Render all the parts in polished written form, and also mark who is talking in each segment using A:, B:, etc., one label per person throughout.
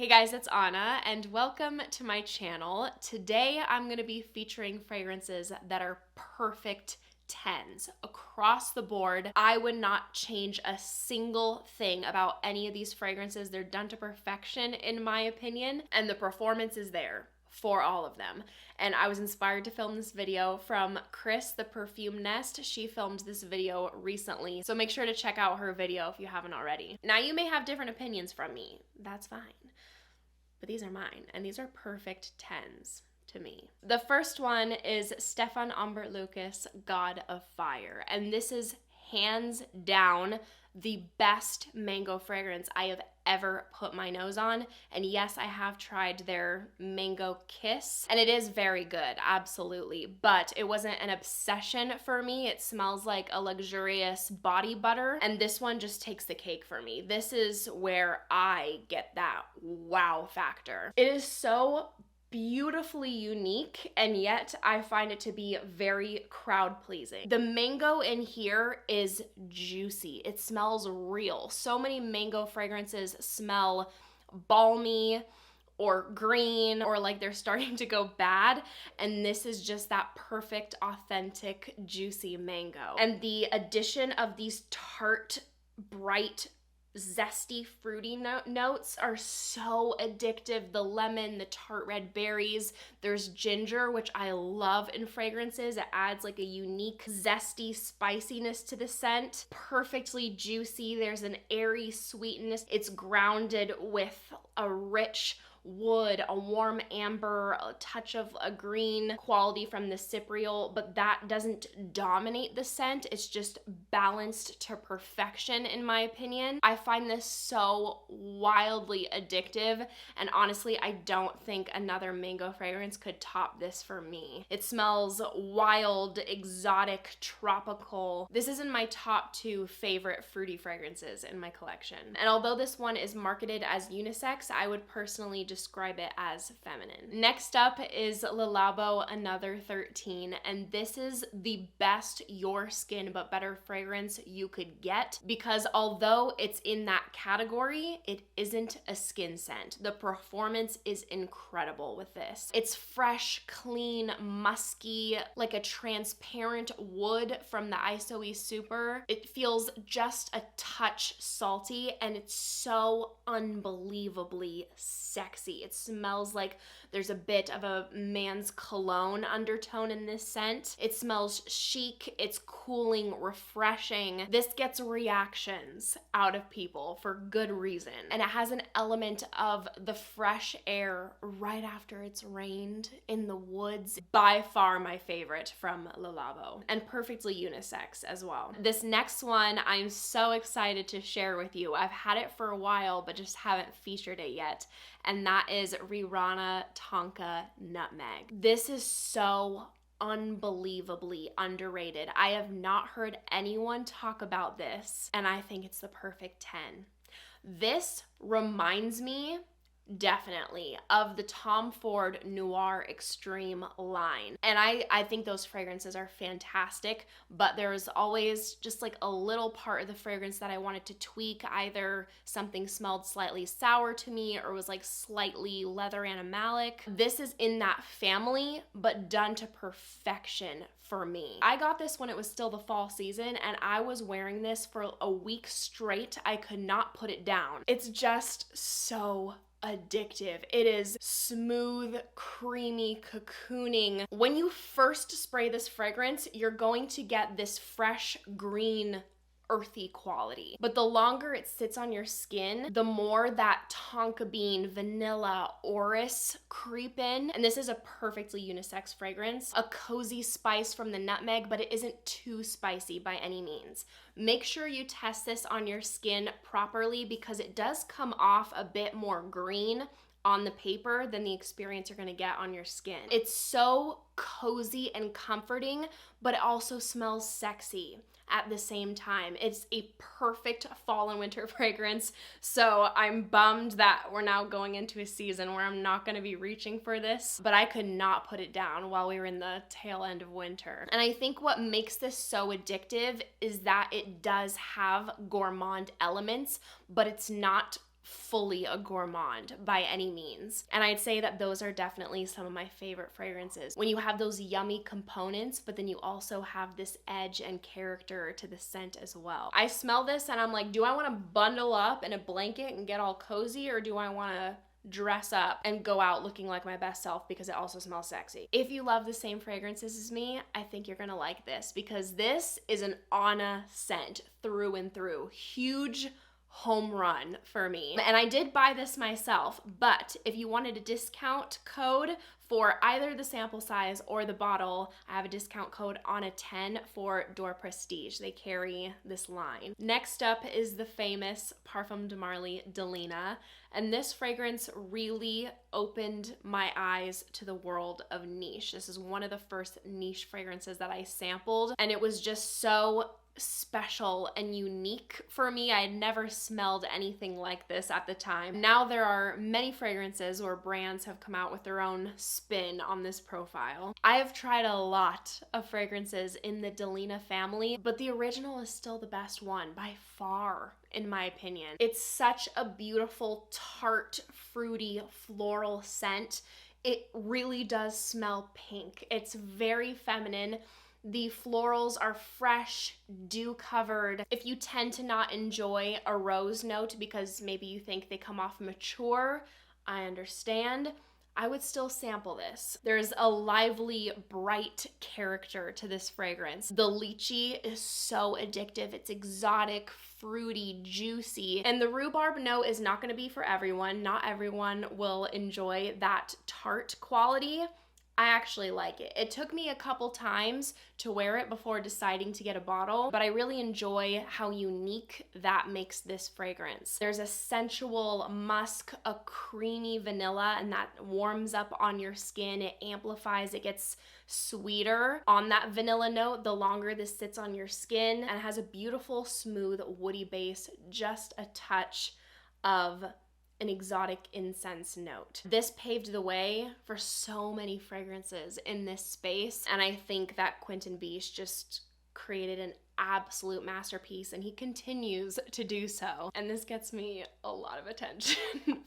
A: Hey guys, it's Anna and welcome to my channel. Today I'm going to be featuring fragrances that are perfect 10s across the board. I would not change a single thing about any of these fragrances. They're done to perfection in my opinion, and the performance is there for all of them. And I was inspired to film this video from Chris, the Perfume Nest. She filmed this video recently, so make sure to check out her video if you haven't already. Now you may have different opinions from me, that's fine. But these are mine, and these are perfect 10s to me. The first one is Stephane Humbert Lucas, God of Fire. And this is hands down the best mango fragrance I have ever put my nose on. And yes, I have tried their Mango Kiss, and it is very good, absolutely. But it wasn't an obsession for me. It smells like a luxurious body butter, and this one just takes the cake for me. This is where I get that wow factor. It is so beautifully unique, and yet I find it to be very crowd pleasing. The mango in here is juicy. It smells real. So many mango fragrances smell balmy or green or like they're starting to go bad, and this is just that perfect, authentic, juicy mango. And the addition of these tart, bright, zesty, fruity notes are so addictive. The lemon, the tart red berries, there's ginger, which I love in fragrances. It adds like a unique zesty spiciness to the scent. Perfectly juicy. There's an airy sweetness. It's grounded with a rich wood, a warm amber, a touch of a green quality from the cypriol, but that doesn't dominate the scent. It's just balanced to perfection in my opinion. I find this so wildly addictive, and honestly, I don't think another mango fragrance could top this for me. It smells wild, exotic, tropical. This is in my top 2 favorite fruity fragrances in my collection. And although this one is marketed as unisex, I would personally describe it as feminine. Next up is Labo Another 13, and this is the best Your Skin But Better fragrance you could get, because although it's in that category, it isn't a skin scent. The performance is incredible with this. It's fresh, clean, musky, like a transparent wood from the ISOE Super. It feels just a touch salty, and it's so unbelievably sexy. It smells like there's a bit of a man's cologne undertone in this scent. It smells chic, it's cooling, refreshing. This gets reactions out of people for good reason. And it has an element of the fresh air right after it's rained in the woods. By far my favorite from Labo, and perfectly unisex as well. This next one I'm so excited to share with you. I've had it for a while, but just haven't featured it yet. And that is Rirana Tonka Nutmeg. This is so unbelievably underrated. I have not heard anyone talk about this, and I think it's the perfect 10. This reminds me definitely of the Tom Ford Noir Extreme line. And I think those fragrances are fantastic, but there's always just like a little part of the fragrance that I wanted to tweak. Either something smelled slightly sour to me or was like slightly leather animalic. This is in that family, but done to perfection for me. I got this when it was still the fall season, and I was wearing this for a week straight. I could not put it down. It's just so addictive. It is smooth, creamy, cocooning. When you first spray this fragrance, you're going to get this fresh green earthy quality. But the longer it sits on your skin, the more that tonka bean, vanilla, orris creep in. And this is a perfectly unisex fragrance. A cozy spice from the nutmeg, but it isn't too spicy by any means. Make sure you test this on your skin properly, because it does come off a bit more green on the paper than the experience you're gonna get on your skin. It's so cozy and comforting, but it also smells sexy at the same time. It's a perfect fall and winter fragrance, so I'm bummed that we're now going into a season where I'm not gonna be reaching for this, but I could not put it down while we were in the tail end of winter. And I think what makes this so addictive is that it does have gourmand elements, but it's not fully a gourmand by any means. And I'd say that those are definitely some of my favorite fragrances. When you have those yummy components, but then you also have this edge and character to the scent as well. I smell this and I'm like, do I want to bundle up in a blanket and get all cozy, or do I want to dress up and go out looking like my best self because it also smells sexy? If you love the same fragrances as me, I think you're gonna like this, because this is an Anna scent through and through. Huge home run for me. And I did buy this myself, but if you wanted a discount code for either the sample size or the bottle, I have a discount code Anna10 for Door Prestige. They carry this line. Next up is the famous Parfum de Marly Delina, and this fragrance really opened my eyes to the world of niche. This is one of the first niche fragrances that I sampled, and it was just so special and unique for me. I had never smelled anything like this at the time. Now there are many fragrances or brands have come out with their own spin on this profile. I have tried a lot of fragrances in the Delina family, but the original is still the best one by far, in my opinion. It's such a beautiful, tart, fruity, floral scent. It really does smell pink. It's very feminine. The florals are fresh, dew-covered. If you tend to not enjoy a rose note because maybe you think they come off mature, I understand. I would still sample this. There's a lively, bright character to this fragrance. The lychee is so addictive. It's exotic, fruity, juicy. And the rhubarb note is not gonna be for everyone. Not everyone will enjoy that tart quality. I actually like it. It took me a couple times to wear it before deciding to get a bottle, but I really enjoy how unique that makes this fragrance. There's a sensual musk, a creamy vanilla, and that warms up on your skin. It amplifies, it gets sweeter on that vanilla note the longer this sits on your skin, and it has a beautiful, smooth, woody base, just a touch of an exotic incense note. This paved the way for so many fragrances in this space, and I think that Quentin Biche just created an absolute masterpiece, and he continues to do so. And this gets me a lot of attention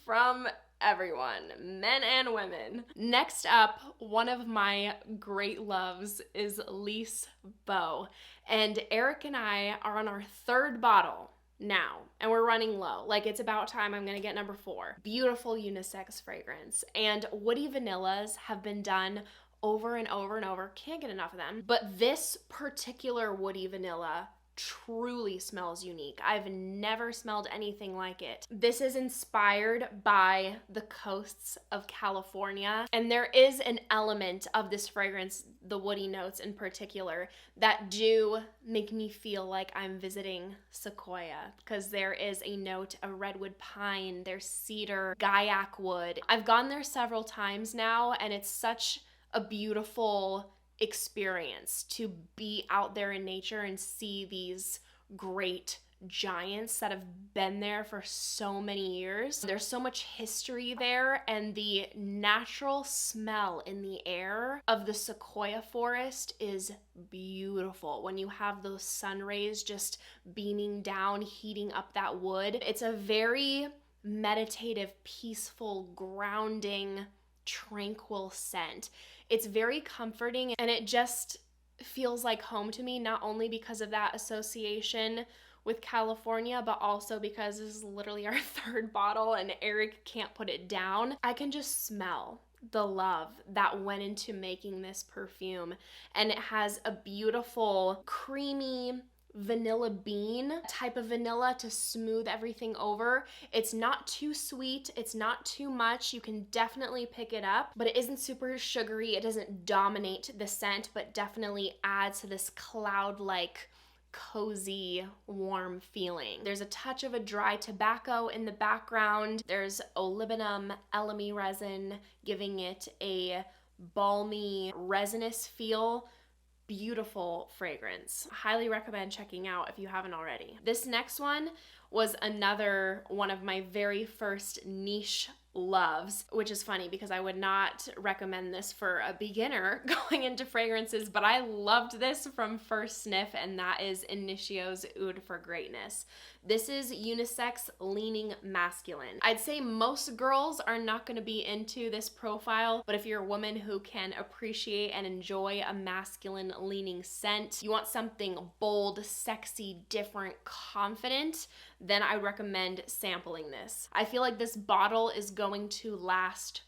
A: from everyone, men and women. Next up, one of my great loves is Liis Bo, and Eric and I are on our third bottle now, and we're running low. Like, it's about time. I'm gonna get number 4. Beautiful unisex fragrance, and woody vanillas have been done over and over and over. Can't get enough of them. But this particular woody vanilla truly smells unique. I've never smelled anything like it. This is inspired by the coasts of California, and there is an element of this fragrance, the woody notes in particular, that do make me feel like I'm visiting Sequoia, because there is a note of redwood pine, there's cedar, gaiac wood. I've gone there several times now, and it's such a beautiful experience to be out there in nature and see these great giants that have been there for so many years. There's so much history there, and the natural smell in the air of the sequoia forest is beautiful. When you have those sun rays just beaming down, heating up that wood, it's a very meditative, peaceful, grounding, tranquil scent. It's very comforting, and it just feels like home to me, not only because of that association with California, but also because this is literally our third bottle and Eric can't put it down. I can just smell the love that went into making this perfume, and it has a beautiful, creamy, vanilla bean type of vanilla to smooth everything over. It's not too sweet, it's not too much. You can definitely pick it up, but it isn't super sugary. It doesn't dominate the scent, but definitely adds to this cloud-like, cozy, warm feeling. There's a touch of a dry tobacco in the background. There's olibanum elemi resin, giving it a balmy, resinous feel. Beautiful fragrance. Highly recommend checking out if you haven't already. This next one was another one of my very first niche loves, which is funny because I would not recommend this for a beginner going into fragrances, but I loved this from first sniff, and that is Initio's Oud for Greatness. This is unisex leaning masculine. I'd say most girls are not going to be into this profile, but if you're a woman who can appreciate and enjoy a masculine leaning scent, you want something bold, sexy, different, confident, then I recommend sampling this. I feel like this bottle is going to last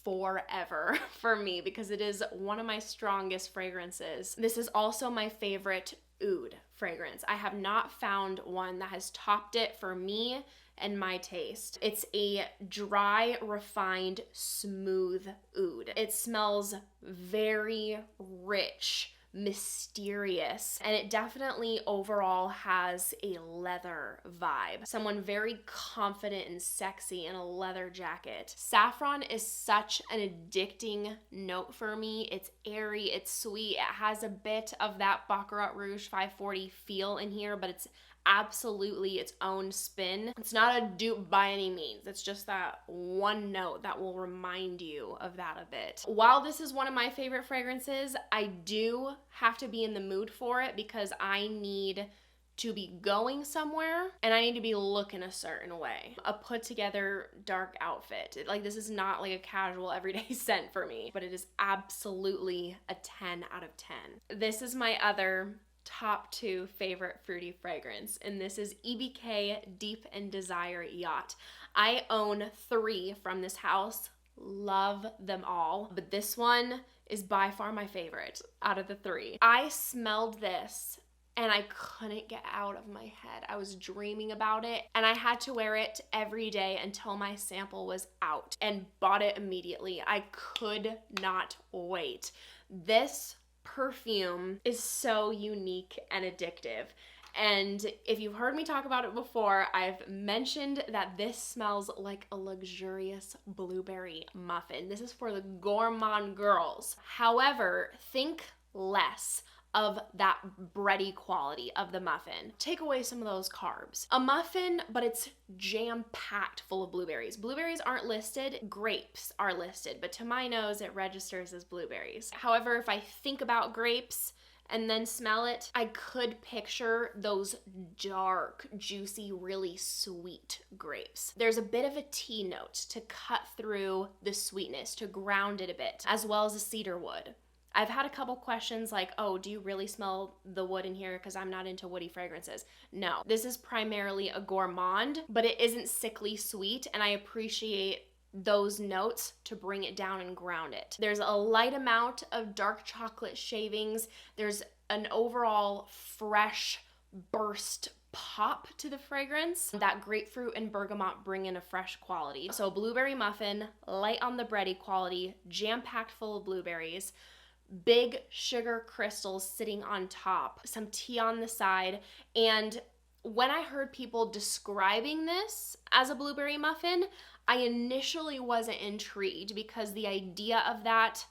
A: forever for me because it is one of my strongest fragrances. This is also my favorite oud fragrance. I have not found one that has topped it for me and my taste. It's a dry, refined, smooth oud. It smells very rich, mysterious, and it definitely overall has a leather vibe. Someone very confident and sexy in a leather jacket. Saffron is such an addicting note for me. It's airy, it's sweet, it has a bit of that Baccarat Rouge 540 feel in here, but it's absolutely its own spin. It's not a dupe by any means. It's just that one note that will remind you of that a bit. While this is one of my favorite fragrances, I do have to be in the mood for it because I need to be going somewhere and I need to be looking a certain way. A put together dark outfit. Like, this is not like a casual everyday scent for me, but it is absolutely a 10 out of 10. This is my other top 2 favorite fruity fragrance, and this is EBK Deep and Desire Yacht. I own 3 from this house, love them all, but this one is by far my favorite out of the 3. I smelled this and I couldn't get out of my head. I was dreaming about it and I had to wear it every day until my sample was out and bought it immediately. I could not wait. This perfume is so unique and addictive. And if you've heard me talk about it before, I've mentioned that this smells like a luxurious blueberry muffin. This is for the gourmand girls. However, think less of that bready quality of the muffin. Take away some of those carbs. A muffin, but it's jam-packed full of blueberries. Blueberries aren't listed, grapes are listed, but to my nose, it registers as blueberries. However, if I think about grapes and then smell it, I could picture those dark, juicy, really sweet grapes. There's a bit of a tea note to cut through the sweetness, to ground it a bit, as well as a cedar wood. I've had a couple questions like, oh, do you really smell the wood in here? Because I'm not into woody fragrances. No, this is primarily a gourmand, but it isn't sickly sweet, and I appreciate those notes to bring it down and ground it. There's a light amount of dark chocolate shavings. There's an overall fresh burst pop to the fragrance. That grapefruit and bergamot bring in a fresh quality. So blueberry muffin, light on the bready quality, jam-packed full of blueberries, big sugar crystals sitting on top, some tea on the side. And when I heard people describing this as a blueberry muffin, I initially wasn't intrigued because the idea of that,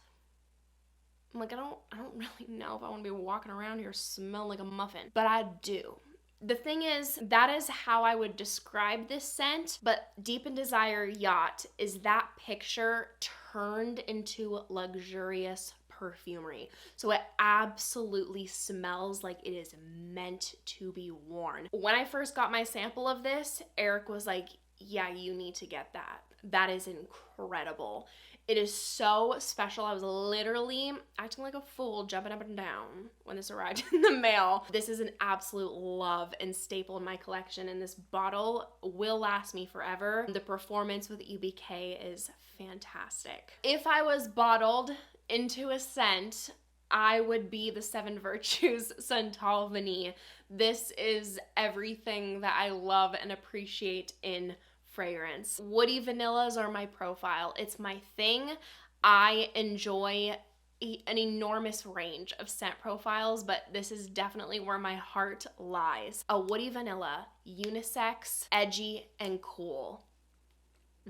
A: I'm like, I don't really know if I want to be walking around here smelling like a muffin, but I do. The thing is, that is how I would describe this scent, but Deep in Desire Yacht is that picture turned into luxurious perfumery. So it absolutely smells like it is meant to be worn. When I first got my sample of this, Eric was like, yeah, you need to get that. That is incredible. It is so special. I was literally acting like a fool, jumping up and down when this arrived in the mail. This is an absolute love and staple in my collection, and this bottle will last me forever. The performance with EBK is fantastic. If I was bottled into a scent, I would be the 7 Virtues Santal Vanille. This is everything that I love and appreciate in fragrance. Woody vanillas are my profile. It's my thing. I enjoy an enormous range of scent profiles, but this is definitely where my heart lies. A woody vanilla, unisex, edgy, and cool.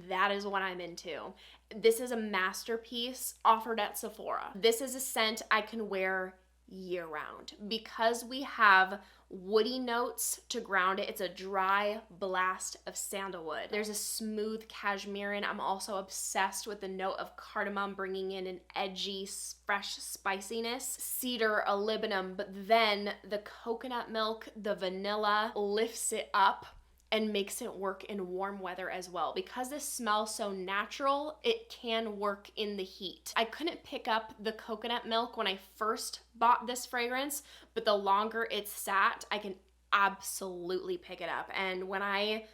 A: That is what I'm into. This is a masterpiece offered at Sephora. This is a scent I can wear year round because we have woody notes to ground it. It's a dry blast of sandalwood. There's a smooth cashmere. I'm also obsessed with the note of cardamom, bringing in an edgy, fresh spiciness. Cedar, molybdenum, but then the coconut milk, the vanilla lifts it up and makes it work in warm weather as well. Because this smells so natural, it can work in the heat. I couldn't pick up the coconut milk when I first bought this fragrance, but the longer it's sat, I can absolutely pick it up. And when I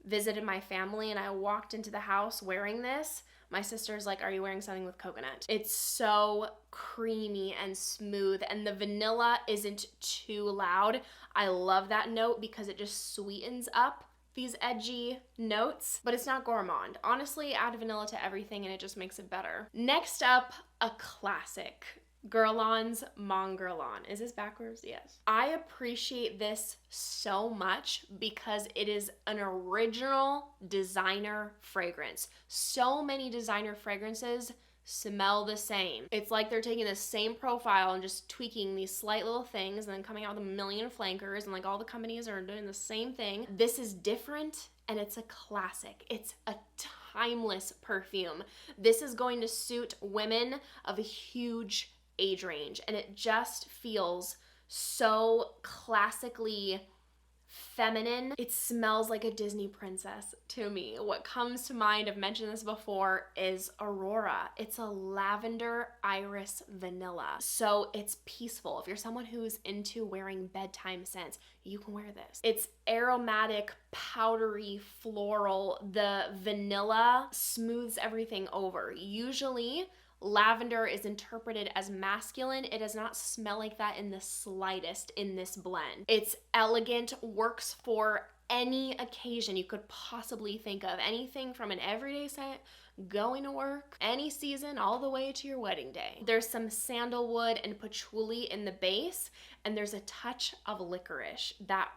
A: visited my family and I walked into the house wearing this, my sister's like, are you wearing something with coconut? It's so creamy and smooth, and the vanilla isn't too loud. I love that note because it just sweetens up these edgy notes, but it's not gourmand. Honestly, add vanilla to everything and it just makes it better. Next up, a classic. Guerlain's Mon Guerlain. Is this backwards? Yes. I appreciate this so much because it is an original designer fragrance. So many designer fragrances smell the same. It's like they're taking the same profile and just tweaking these slight little things and then coming out with a million flankers, and like all the companies are doing the same thing. This is different and it's a classic. It's a timeless perfume. This is going to suit women of a huge age range, and it just feels so classically feminine. It smells like a Disney princess to me. What comes to mind, I've mentioned this before, is Aurora. It's a lavender iris vanilla. So it's peaceful. If you're someone who's into wearing bedtime scents, you can wear this. It's aromatic, powdery, floral. The vanilla smooths everything over. Usually, lavender is interpreted as masculine. It does not smell like that in the slightest in this blend. It's elegant, works for any occasion you could possibly think of. Anything from an everyday scent, going to work, any season, all the way to your wedding day. There's some sandalwood and patchouli in the base, and there's a touch of licorice that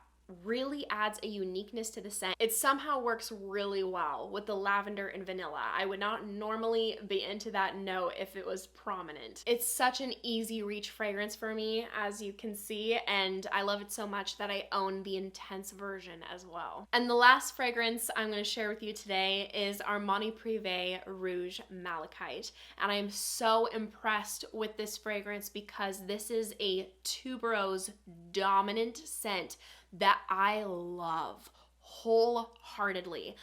A: really adds a uniqueness to the scent. It somehow works really well with the lavender and vanilla. I would not normally be into that note if it was prominent. It's such an easy reach fragrance for me, as you can see, and I love it so much that I own the intense version as well. And the last fragrance I'm going to share with you today is Armani Prive Rouge Malachite. And I'm so impressed with this fragrance because this is a tuberose dominant scent that I love wholeheartedly.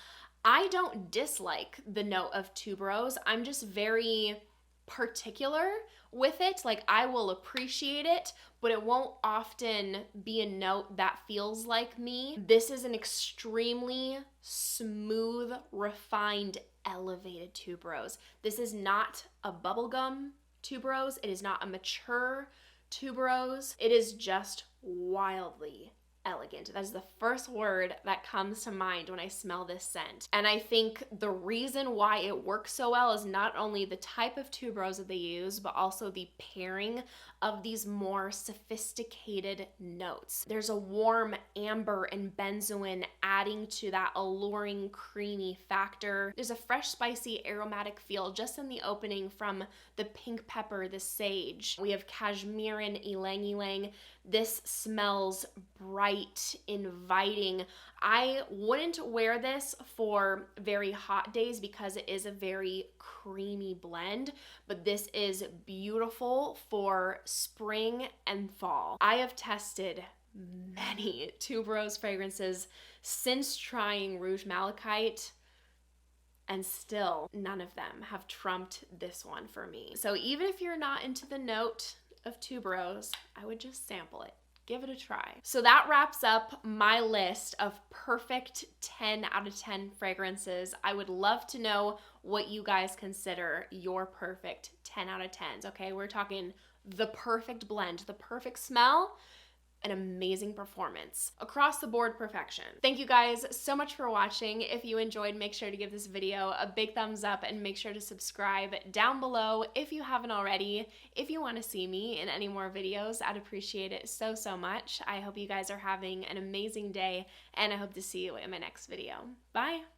A: I don't dislike the note of tuberose. I'm just very particular with it. Like, I will appreciate it, but it won't often be a note that feels like me. This is an extremely smooth, refined, elevated tuberose. This is not a bubblegum tuberose. It is not a mature tuberose. It is just wildly elegant. That is the first word that comes to mind when I smell this scent. And I think the reason why it works so well is not only the type of tuberose that they use, but also the pairing of these more sophisticated notes. There's a warm amber and benzoin adding to that alluring creamy factor. There's a fresh, spicy, aromatic feel just in the opening from the pink pepper, the sage. We have cashmere and ylang ylang. This smells bright, inviting. I wouldn't wear this for very hot days because it is a very creamy blend, but this is beautiful for spring and fall. I have tested many tuberose fragrances since trying Rouge Malachite, and still none of them have trumped this one for me. So even if you're not into the note of tuberose, I would just sample it. Give it a try. So that wraps up my list of perfect 10 out of 10 fragrances. I would love to know what you guys consider your perfect 10 out of 10s, okay? We're talking the perfect blend, the perfect smell, an amazing performance. Across the board perfection. Thank you guys so much for watching. If you enjoyed, make sure to give this video a big thumbs up and make sure to subscribe down below if you haven't already. If you want to see me in any more videos, I'd appreciate it so, so much. I hope you guys are having an amazing day, and I hope to see you in my next video. Bye!